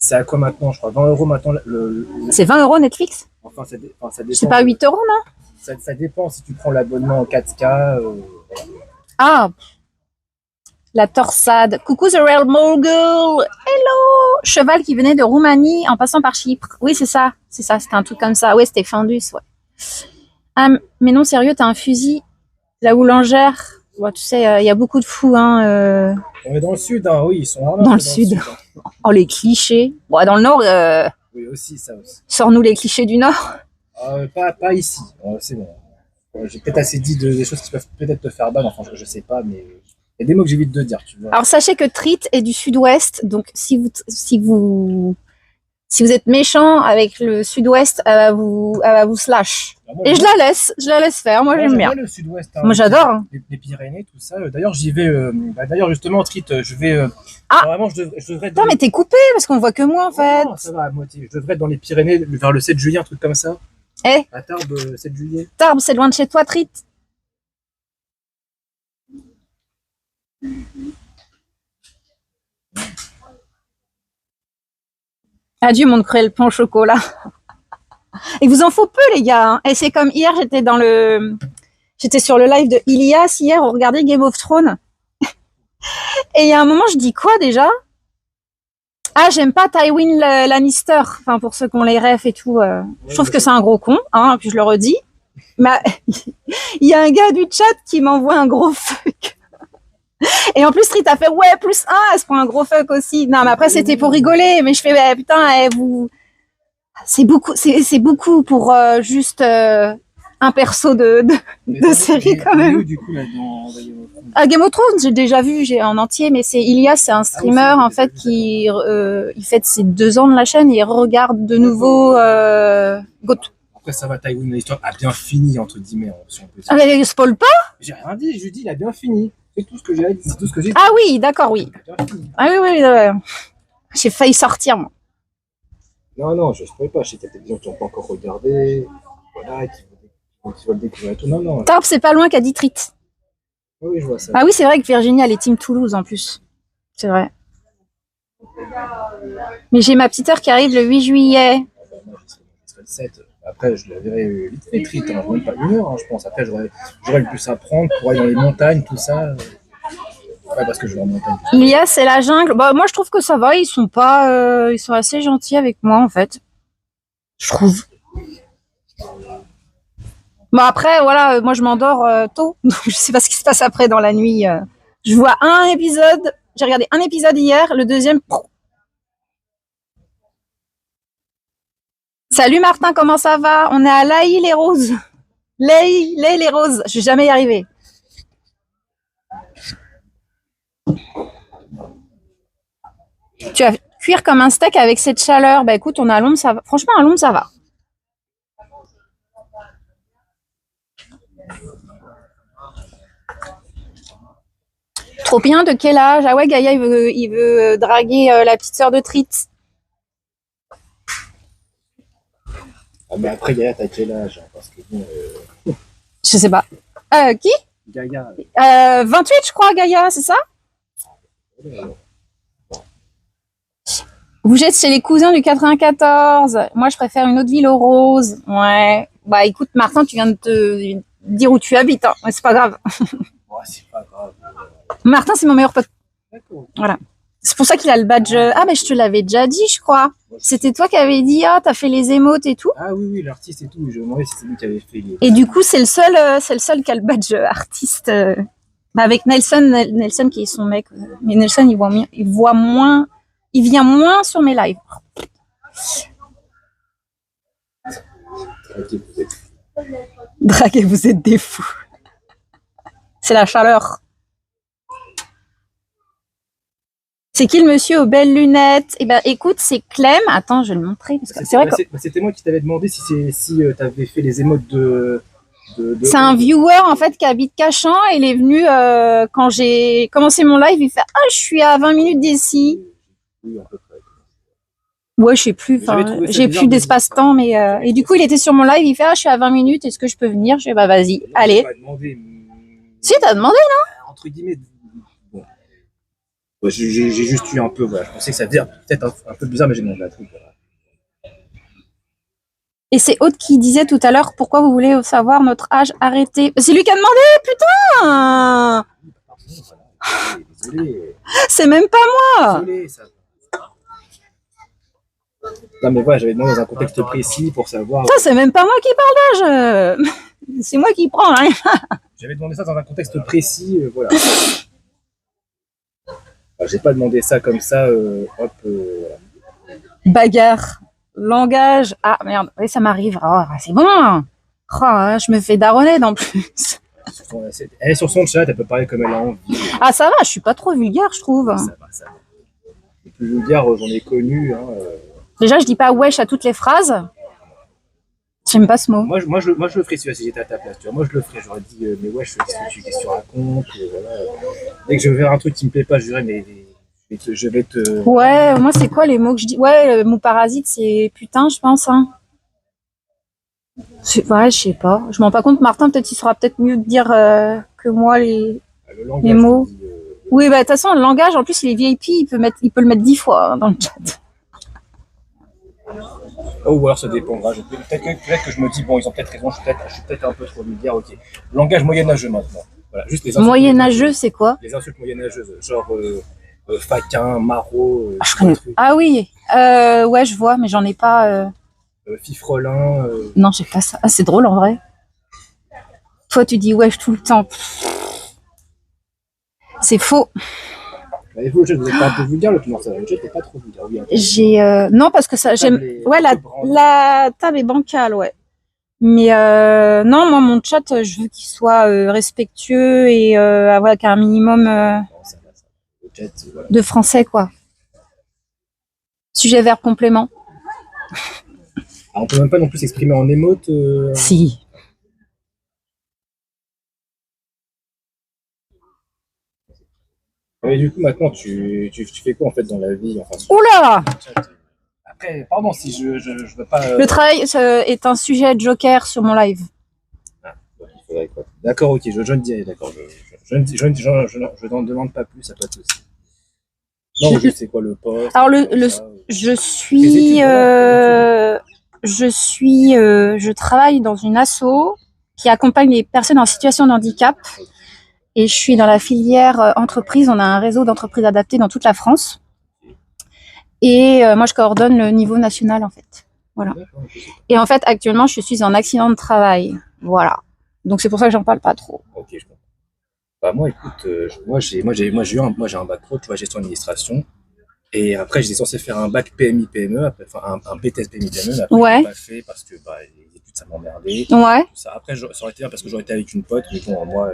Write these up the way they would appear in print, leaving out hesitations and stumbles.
C'est à quoi maintenant, je crois 20 € maintenant. C'est 20 € Netflix? Enfin, ça C'est dépend. pas 8 euros, non? Ça dépend si tu prends l'abonnement en 4K. Ah, la torsade. Coucou The Real Mogul. Hello. Cheval qui venait de Roumanie en passant par Chypre. Oui, c'est ça. C'est ça, c'était un truc comme ça. Oui, c'était Findus, ouais. Ah, mais non, sérieux, t'as un fusil. La boulangère. Ouais, tu sais, il y a beaucoup de fous, hein. On est dans le sud, hein, oui, ils sont vraiment Dans un le peu dans le sud. hein. Oh, les clichés. Bon, dans le nord, Oui, aussi, ça aussi. sors-nous les clichés du nord. Pas ici, c'est bon. J'ai peut-être assez dit des choses qui peuvent peut-être te faire ban, enfin, je sais pas, mais il y a des mots que j'évite de dire, tu vois. Alors, sachez que Trit est du sud-ouest, donc si vous êtes méchant avec le sud-ouest, elle va vous slash. Alors, Et je la laisse faire, moi j'aime bien. le sud-ouest, hein, Moi j'adore. Hein. Les Pyrénées, tout ça. D'ailleurs, j'y vais. D'ailleurs, justement, Trit, je vais. Ah Normalement, je devrais être non, mais t'es coupé parce qu'on voit que moi en fait. Non, ça va à moitié. Je devrais être dans les Pyrénées vers le 7 juillet, un truc comme ça. Eh, À Tarbes, 7 juillet. Tarbes, c'est loin de chez toi, Trit. Adieu mon cruel pain au chocolat. Il vous en faut peu les gars. Hein. Et c'est comme hier, j'étais sur le live de Ilias hier, on regardait Game of Thrones. Et il y a un moment, je dis quoi déjà? Ah, j'aime pas Tywin Lannister. Enfin, pour ceux qui ont les refs et tout. Je trouve que c'est un gros con, hein, puis je le redis. Mais il y a un gars du chat qui m'envoie un gros fuck. Et en plus, Street a fait ouais, +1, elle se prend un gros fuck aussi. Non, mais après, c'était pour rigoler. Mais je fais, bah, putain, c'est beaucoup pour juste un perso de série quand même. Du coup, là, Game of Thrones, j'ai déjà vu, j'ai en entier, mais c'est Ilias, c'est un streamer en fait qui il fête ses 2 ans de la chaîne et il regarde de nouveau GOT. Après, ça va, Tywin Lannister a bien fini, entre guillemets, si on peut dire. Ah, mais spoil pas. J'ai rien dit, je lui dis, il a bien fini. C'est tout ce que j'ai dit, c'est tout ce que j'ai dit. Ah oui, d'accord, oui. Ah oui. J'ai failli sortir, moi. Non, je ne spoil pas. Je sais qu'il y a des gens qui n'ont pas encore regardé. Voilà, qui veulent découvrir tout. Non. Tarbes, c'est pas loin qu'à Ditrit. Oui, je vois ça. Ah oui, c'est vrai que Virginie, elle est team Toulouse en plus. C'est vrai. Mais j'ai ma petite heure qui arrive le 8 juillet. Moi, je serai le 7. Après, je la verrai vite fait trite, hein, même pas 1 heure, hein, je pense. Après, j'aurai le plus à prendre pour aller dans les montagnes, tout ça. Ouais, parce que je vais en montagne. Ilias, c'est la jungle. Bah, moi, je trouve que ça va. Ils sont assez gentils avec moi, en fait. Je trouve. Bon, après, voilà, moi, je m'endors tôt. Donc, je sais pas ce qui se passe après dans la nuit. Je vois un épisode. J'ai regardé un épisode hier. Le deuxième. Salut Martin, comment ça va? On est à Laï-les-Roses. Laï-les-Roses. Je vais jamais y arriver. Tu vas cuire comme un steak avec cette chaleur. Bah écoute, on est à l'ombre, ça va. Franchement, à l'ombre, ça va. Trop bien, de quel âge? Ah ouais, Gaïa, il veut draguer la petite sœur de Trit. Ah, mais après, Gaïa, t'as quel âge, hein, parce que bon. Je sais pas. Qui? Gaïa. 28, je crois, Gaïa, c'est ça? Vous êtes chez les cousins du 94. Moi, je préfère une autre ville aux roses. Ouais. Bah, écoute, Martin, tu viens de te dire où tu habites. Hein. C'est pas grave. Ouais, c'est pas grave. Martin, c'est mon meilleur pote. D'accord. Voilà. C'est pour ça qu'il a le badge. Ah, mais je te l'avais déjà dit, je crois. C'était toi qui avais dit, ah, t'as fait les émotes et tout. Ah oui, l'artiste et tout. Je me demandais si c'est lui qui avait fait les. Et du coup, c'est le seul qui a le badge artiste. Bah, avec Nelson qui est son mec. Mais Nelson, il vient moins sur mes lives. Draguez, vous êtes des fous. C'est la chaleur. C'est qui le monsieur aux belles lunettes? Eh ben, écoute, c'est Clem. Attends, je vais le montrer. Parce que c'est vrai que... C'était moi qui t'avais demandé si t'avais fait les émotes de... C'est un viewer en fait qui habite Cachan et il est venu quand j'ai commencé mon live, il fait ah je suis à 20 minutes d'ici. Oui, à peu près. Ouais, je sais plus, j'ai plus d'espace-temps mais et du coup il était sur mon live, il fait ah je suis à 20 minutes, est-ce que je peux venir? Je fais bah vas-y, allez. Demandé, Si t'as demandé non? entre guillemets. Bon. Ouais, j'ai juste eu un peu, voilà, je pensais que ça veut dire peut-être un peu bizarre, mais j'ai demandé un truc. Voilà. Et c'est Aude qui disait tout à l'heure, pourquoi vous voulez savoir notre âge? Arrêtez. C'est lui qui a demandé, putain! Voilà, désolé, C'est même pas moi! désolé, ça. Non, mais voilà, j'avais demandé dans un contexte précis pour savoir. Ça, c'est même pas moi qui parle d'âge! C'est moi qui prends, hein. J'avais demandé ça dans un contexte précis, voilà. J'ai pas demandé ça comme ça, hop. Voilà. Bagarre, langage. Ah merde, oui, ça m'arrive. Oh, c'est bon. Oh, je me fais daronner en plus. Elle est sur son chat, elle peut parler comme elle a envie. Ah, ça va, je suis pas trop vulgaire, je trouve. Ça va, ça va. Les plus vulgaires, j'en ai connu. Hein, Déjà, je dis pas wesh à toutes les phrases. J'aime pas ce mot. moi, je le ferais si j'étais à ta place. Tu vois. Moi, je le ferais. J'aurais dit, mais wesh, qu'est-ce que tu racontes voilà. Dès que je vais faire un truc qui me plaît pas, je dirais, mais je vais te. Ouais, moi, c'est quoi les mots que je dis? Ouais, le mot parasite, c'est putain, je pense. Hein. Ouais, je sais pas. Je m'en rends pas compte. Martin, peut-être, il saura peut-être mieux dire que moi les mots. Dis, oui, bah de toute façon, le langage, en plus, il est VIP, il peut le mettre 10 fois hein, dans le chat. Oh, ou alors ça dépendra. Peut-être que je me dis, bon, ils ont peut-être raison, je suis peut-être un peu trop vulgaire, ok. Langage moyenâgeux maintenant. Voilà, juste les insultes. Moyenâgeux, c'est quoi? Les insultes moyenâgeuses, genre faquin, maraud. Ah oui, ouais, je vois, mais j'en ai pas. Fifrelin. Non, j'ai pas ça. Ah, c'est drôle en vrai. Toi, tu dis wesh tout le temps. C'est faux. Et vous, vous êtes pas un peu vulgaire, le non, ça, le jet n'est pas trop vulgaire. Oui, j'ai non parce que ça j'aime. Ouais, la table est bancale, ouais. Mais non, moi mon chat, je veux qu'il soit respectueux et avec un minimum de français quoi. Sujet verbe complément. Alors, on peut même pas non plus s'exprimer en émote. Si. Et du coup, maintenant, tu fais quoi en fait dans la vie enfin, Oula! Après, pardon si je veux pas. Le travail est un sujet joker sur mon live. Ah, il faudrait quoi. D'accord, ok, je ne dirai, d'accord. Je n'en demande pas plus, à pas de souci. Non, juste c'est quoi le poste? Alors je travaille dans une asso qui accompagne les personnes en situation de handicap. Et je suis dans la filière entreprise. On a un réseau d'entreprises adaptées dans toute la France. Et moi, je coordonne le niveau national, en fait. Voilà. Et en fait, actuellement, je suis en accident de travail. Voilà. Donc, c'est pour ça que j'en parle pas trop. Ok, je comprends. Bah, moi, écoute, moi, j'ai un bac pro, tu vois, gestion administration. Et après, j'étais censé faire un bac PMI PME, après, enfin, un BTS PMI PME, mais après, je l'ai pas fait parce que, bah, les études, ça m'emmerdait. Ouais. Ça. Après, ça aurait été bien parce que j'aurais été avec une pote, mais bon, moi,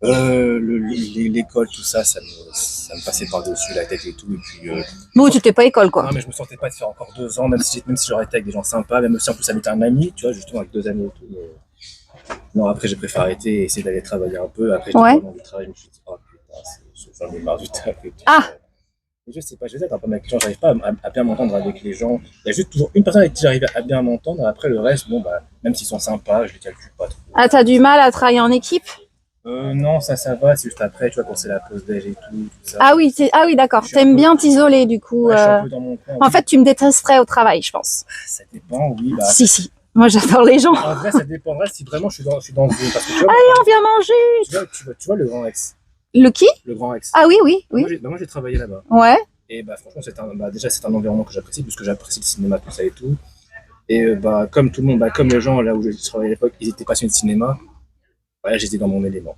l'école, tout ça, ça me passait par-dessus la tête et tout. Et puis, bon, tu n'étais pas école, quoi. Non, mais je me sentais pas de faire encore 2 ans, même si j'aurais été avec des gens sympas, même si en plus ça m'était un ami, tu vois, justement avec 2 amis et tout. Non, après, j'ai préféré arrêter et essayer d'aller travailler un peu. Après, j'ai vraiment du travail, je me suis dit, oh putain, j'en ai marre du taf et tout. Ah! Je sais pas, je vais être un peu avec les gens, j'arrive pas à bien m'entendre avec les gens. Il y a juste toujours une personne avec qui j'arrive à bien m'entendre, après le reste, bon, bah, même s'ils sont sympas, je les calcule pas trop. Ah, t'as du mal à travailler en équipe? Non, ça va, c'est juste après, tu vois, quand c'est la pause déj et tout ça. Ah oui, d'accord. T'aimes bien t'isoler, du coup. Ouais, je suis un peu dans mon coin. En fait, tu me détesterais au travail, je pense. Ça dépend, oui. Bah, si. Moi, j'adore les gens. En vrai, ça dépendrait si vraiment je suis dans le parce que, tu vois, allez, on vient manger. Tu vois le Grand Rex. Le qui? Le Grand Rex. Ah oui. Moi, j'ai travaillé là-bas. Ouais. Et bah, franchement, déjà, c'est un environnement que j'apprécie, puisque j'apprécie le cinéma, tout ça et tout. Et bah, comme tout le monde, bah, comme les gens là où je travaillais à l'époque, ils étaient passionnés de cinéma. Ouais, j'étais dans mon élément.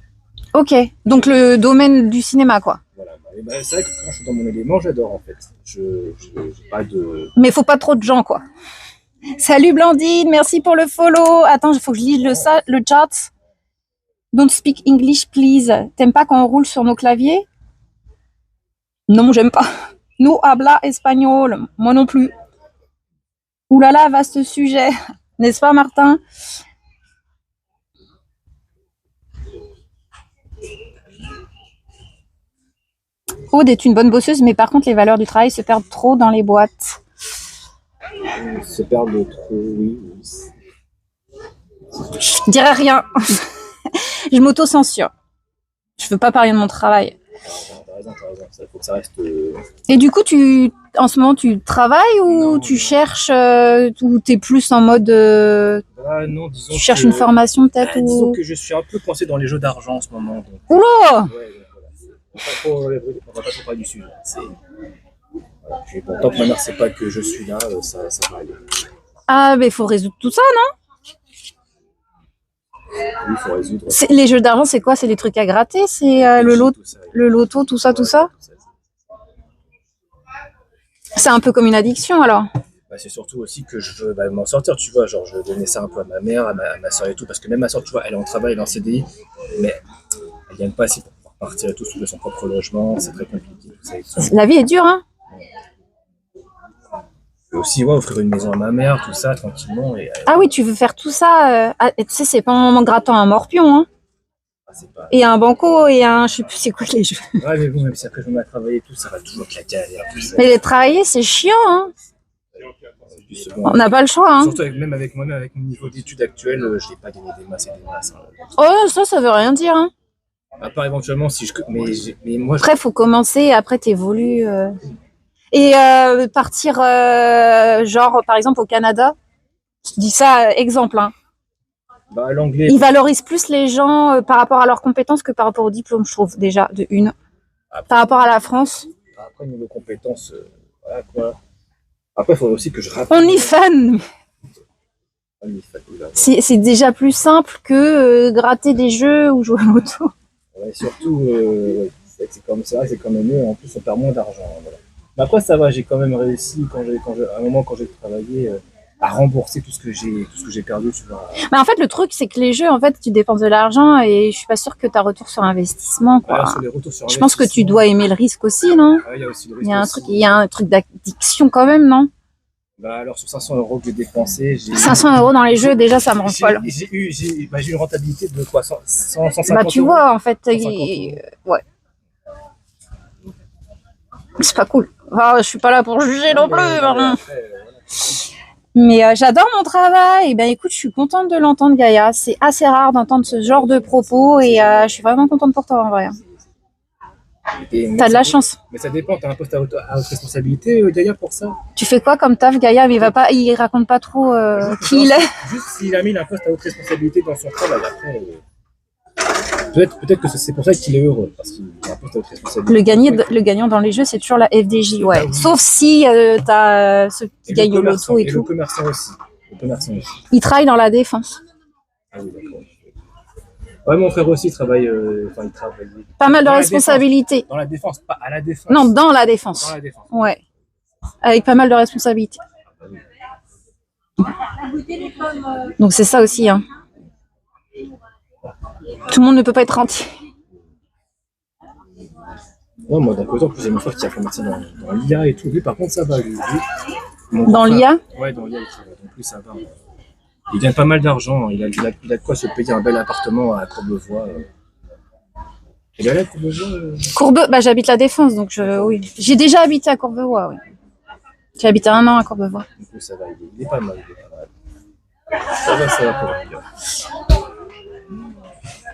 Ok, donc le domaine du cinéma, quoi. Voilà. Et bah, c'est vrai que quand je suis dans mon élément, j'adore en fait. J'ai pas de. Mais faut pas trop de gens, quoi. Salut Blandine, merci pour le follow. Attends, il faut que je lise le chat. Don't speak English, please. T'aimes pas quand on roule sur nos claviers? Non, j'aime pas. No habla espagnol. Moi non plus. Oulala, vaste sujet. N'est-ce pas, Martin? Aude est une bonne bosseuse, mais par contre, les valeurs du travail se perdent trop dans les boîtes. Se perdent trop, oui. Je dirais rien. Je m'auto-censure. Je veux pas parler de mon travail. t'as raison. Ça, faut que ça reste. Et du coup, en ce moment, tu travailles ou Non, tu non. cherches, ou t'es plus en mode, Ah non, disons tu cherches que. une formation peut-être Disons ou... que je suis un peu coincé dans les jeux d'argent en ce moment. Donc, Oula! ouais, donc voilà. On va pas trop parler du sujet. Voilà. Puis bon, tant que ma mère sait pas que je suis là, ça va aller. Ah, mais il faut résoudre tout ça, non? Oui, il faut résoudre. Les jeux d'argent, c'est quoi? C'est les trucs à gratter? C'est Tout ça. le loto, tout ça, Ouais, tout ça? C'est un peu comme une addiction alors. Bah, c'est surtout aussi que je veux m'en sortir, tu vois. Genre, je veux donner ça un peu à ma mère, à ma soeur et tout. Parce que même ma soeur, tu vois, elle est en travail, elle est en CDI. Mais elle gagne pas assez pour pouvoir partir et tout, trouver son propre logement. C'est très compliqué. Tout ça et tout. La vie est dure, hein? Et aussi, ouais, offrir une maison à ma mère, tout ça, tranquillement. Et Ah oui, tu veux faire tout ça. Et tu sais, c'est pas un moment grattant un morpion, hein? c'est pas. Et un banco et un. Je sais plus c'est quoi les jeux. Ouais, mais bon, même si après je me mets à travailler et tout, ça va toujours être la galère. Tout ça. Mais les travailler, c'est chiant, hein? Puis c'est bon. On n'a pas le choix, hein? Surtout même avec moi-même, avec mon niveau d'études actuel, je n'ai pas gagné des masses et des masses. Oh, ça veut rien dire, hein? À part éventuellement si je. Mais moi, Après, faut commencer, après, t'évolues. Et partir, genre, par exemple, au Canada, je dis ça, exemple, hein. bah, l'anglais. Ils valorisent plus les gens par rapport à leurs compétences que par rapport au diplôme, je trouve, déjà, de une. Après, Par rapport à la France, niveau compétences, voilà quoi. Après, il faudrait aussi que je rappelle. on y fan. C'est déjà plus simple que gratter des jeux ou jouer au loto. Ouais, surtout, ouais, c'est vrai que c'est quand même mieux. En plus, on perd moins d'argent. Voilà. Mais après, ça va, j'ai quand même réussi, à un moment, quand j'ai travaillé, à rembourser tout ce que j'ai perdu. Tu vois. Mais en fait, le truc, c'est que les jeux, en fait, tu dépenses de l'argent et je suis pas sûre que tu as retour sur investissement, quoi. Voilà, sur les retours sur Je pense que tu investissement, dois aimer le risque aussi, non? il y a aussi le risque. Il y a un truc d'addiction quand même, non? Bah, alors, sur 500 € que j'ai dépensé, 500 € dans les jeux, déjà, ça me rend folle. J'ai eu une rentabilité de quoi 150 Bah, tu euros. vois, en fait, 150 ouais. C'est pas cool. Enfin, je suis pas là pour juger non plus. Hein. Mais j'adore mon travail. Et ben écoute, je suis contente de l'entendre, Gaïa. C'est assez rare d'entendre ce genre de propos et je suis vraiment contente pour toi en vrai. T'as de la chance. Mais ça dépend, t'as un poste à haute responsabilité, Gaïa, pour ça. Tu fais quoi comme taf, Gaïa? Mais il raconte pas trop qui il est. Juste s'il a mis un poste à haute responsabilité dans son travail, après. Peut-être que c'est pour ça qu'il est heureux, parce qu'il a un poste à haute responsabilité. Le gagnant dans les jeux, c'est toujours la FDJ, ouais. Ah oui. Sauf si t'as ceux qui gagnent au loto et tout. Le commerçant aussi. Il travaille dans la défense. Ah oui, d'accord. Ouais, mon frère aussi travaille. Il travaille. Pas mal de responsabilités. Dans la défense, pas à la défense. Non, dans la défense. Dans la défense. Ouais. Avec pas mal de responsabilités. Donc c'est ça aussi, hein. Tout le monde ne peut pas être entier. Ouais, moi d'un côté, en plus, j'ai mon frère qui a fait médecine dans l'IA et tout. Lui, par contre, ça va. Lui. Dans l'IA? Ouais, dans l'IA, il travaille. Donc lui, ça va. Il gagne pas mal d'argent. Il a de quoi se payer un bel appartement à Courbevoie. Il est allé à Courbevoie bah j'habite la Défense, donc oui. J'ai déjà habité à Courbevoie, oui. J'ai habité 1 an à Courbevoie. Du coup, ça va, il est pas mal. Ça va pour lui.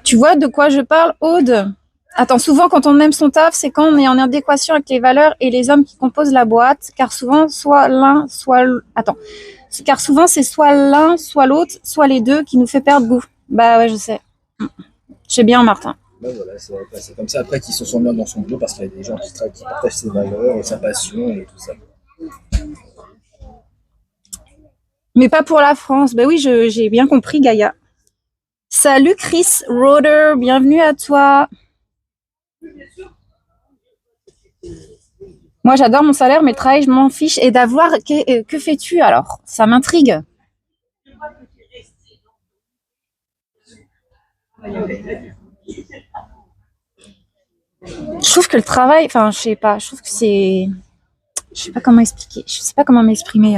Tu vois de quoi je parle, Aude? Attends, souvent quand on aime son taf, c'est quand on est en adéquation avec les valeurs et les hommes qui composent la boîte, car souvent car souvent c'est soit l'un, soit l'autre, soit les deux qui nous fait perdre goût. Bah ouais, je sais. J'ai bien, Martin. Ben voilà, c'est comme ça après qu'il se sent bien dans son boulot parce qu'il y a des gens qui partagent ses valeurs, sa passion et tout ça. Mais pas pour la France. Ben oui, j'ai bien compris, Gaïa. Salut Chris Roder, bienvenue à toi. Moi, j'adore mon salaire, mais le travail, je m'en fiche. Et d'avoir... Que fais-tu alors? Ça m'intrigue. Je trouve que le travail... Enfin, je sais pas. Je trouve que c'est... Je sais pas comment expliquer. Je sais pas comment m'exprimer.